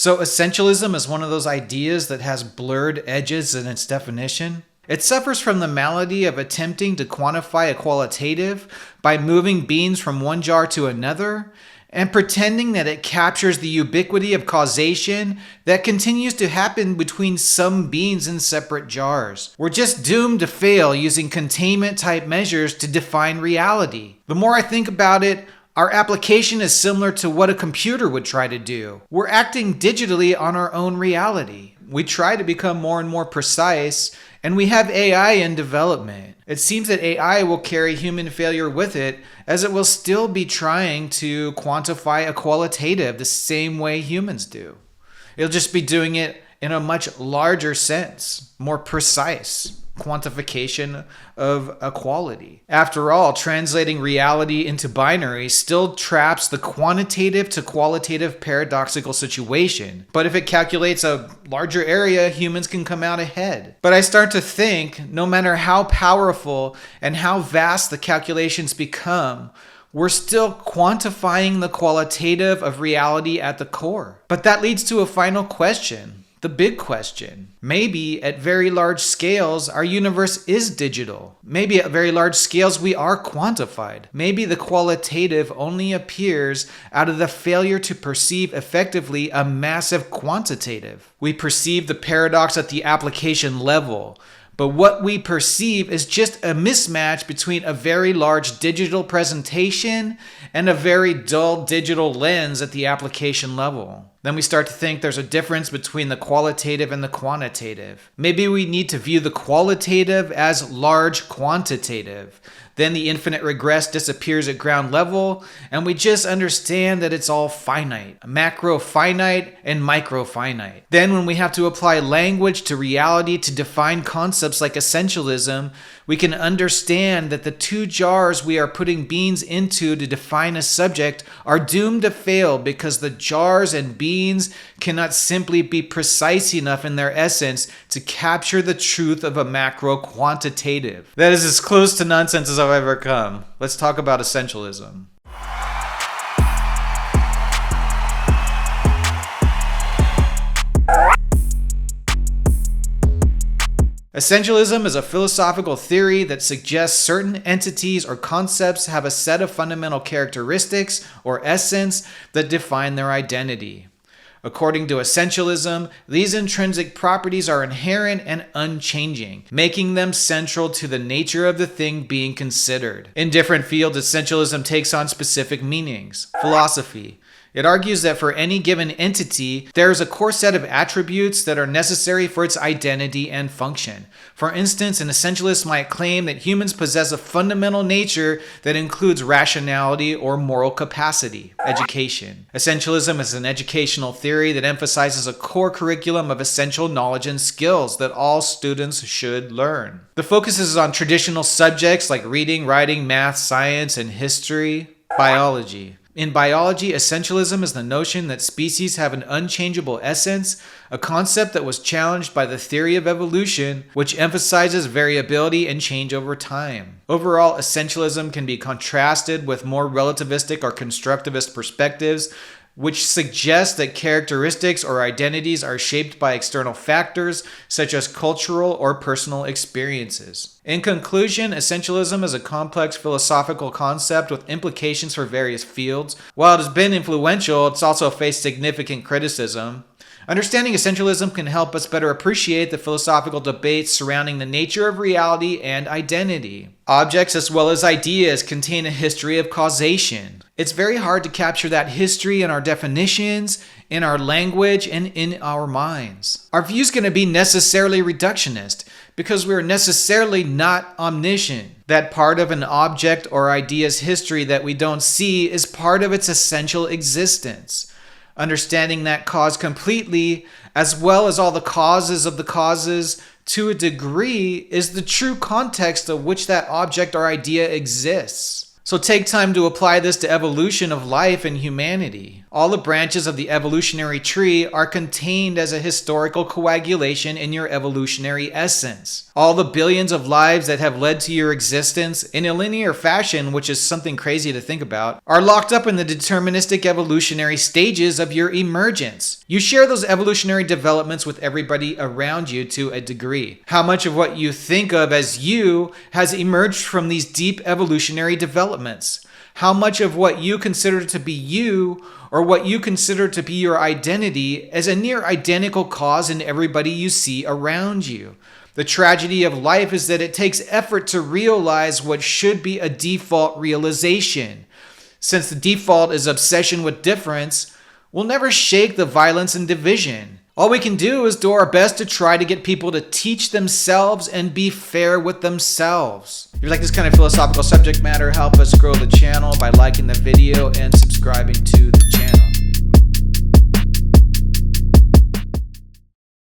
So essentialism is one of those ideas that has blurred edges in its definition. It suffers from the malady of attempting to quantify a qualitative by moving beans from one jar to another and pretending that it captures the ubiquity of causation that continues to happen between some beans in separate jars. We're just doomed to fail using containment type measures to define reality. The more I think about it, our application is similar to what a computer would try to do. We're acting digitally on our own reality. We try to become more and more precise, and we have AI in development. It seems that AI will carry human failure with it, as it will still be trying to quantify a qualitative the same way humans do. It'll just be doing it in a much larger sense, more precise quantification of a quality. After all, translating reality into binary still traps the quantitative to qualitative paradoxical situation. But if it calculates a larger area, humans can come out ahead. But I start to think, no matter how powerful and how vast the calculations become, we're still quantifying the qualitative of reality at the core. But that leads to a final question. The big question. Maybe at very large scales, our universe is digital. Maybe at very large scales, we are quantified. Maybe the qualitative only appears out of the failure to perceive effectively a massive quantitative. We perceive the paradox at the application level, but what we perceive is just a mismatch between a very large digital presentation and a very dull digital lens at the application level. Then we start to think there's a difference between the qualitative and the quantitative. Maybe we need to view the qualitative as large quantitative. Then the infinite regress disappears at ground level, and we just understand that it's all finite, macro-finite and micro-finite. Then when we have to apply language to reality to define concepts like essentialism, we can understand that the two jars we are putting beans into to define a subject are doomed to fail because the jars and beans cannot simply be precise enough in their essence to capture the truth of a macro-quantitative. That is as close to nonsense as I've ever come. Let's talk about essentialism. Essentialism is a philosophical theory that suggests certain entities or concepts have a set of fundamental characteristics or essence that define their identity. According to essentialism, these intrinsic properties are inherent and unchanging, making them central to the nature of the thing being considered. In different fields, essentialism takes on specific meanings. Philosophy. It argues that for any given entity, there is a core set of attributes that are necessary for its identity and function. For instance, an essentialist might claim that humans possess a fundamental nature that includes rationality or moral capacity. Education. Essentialism is an educational theory that emphasizes a core curriculum of essential knowledge and skills that all students should learn. The focus is on traditional subjects like reading, writing, math, science, and history. Biology. In biology, essentialism is the notion that species have an unchangeable essence, a concept that was challenged by the theory of evolution, which emphasizes variability and change over time. Overall, essentialism can be contrasted with more relativistic or constructivist perspectives, which suggests that characteristics or identities are shaped by external factors such as cultural or personal experiences. In conclusion, essentialism is a complex philosophical concept with implications for various fields. While it has been influential, it's also faced significant criticism. Understanding essentialism can help us better appreciate the philosophical debates surrounding the nature of reality and identity. Objects as well as ideas contain a history of causation. It's very hard to capture that history in our definitions, in our language, and in our minds. Our view is going to be necessarily reductionist because we're necessarily not omniscient. That part of an object or idea's history that we don't see is part of its essential existence. Understanding that cause completely, as well as all the causes of the causes, to a degree, is the true context of which that object or idea exists. So take time to apply this to evolution of life and humanity. All the branches of the evolutionary tree are contained as a historical coagulation in your evolutionary essence. All the billions of lives that have led to your existence in a linear fashion, which is something crazy to think about, are locked up in the deterministic evolutionary stages of your emergence. You share those evolutionary developments with everybody around you to a degree. How much of what you think of as you has emerged from these deep evolutionary developments? How much of what you consider to be you, or what you consider to be your identity, is a near identical cause in everybody you see around you? The tragedy of life is that it takes effort to realize what should be a default realization. Since the default is obsession with difference, we'll never shake the violence and division. All we can do is do our best to try to get people to teach themselves and be fair with themselves. If you like this kind of philosophical subject matter, help us grow the channel by liking the video and subscribing to the channel.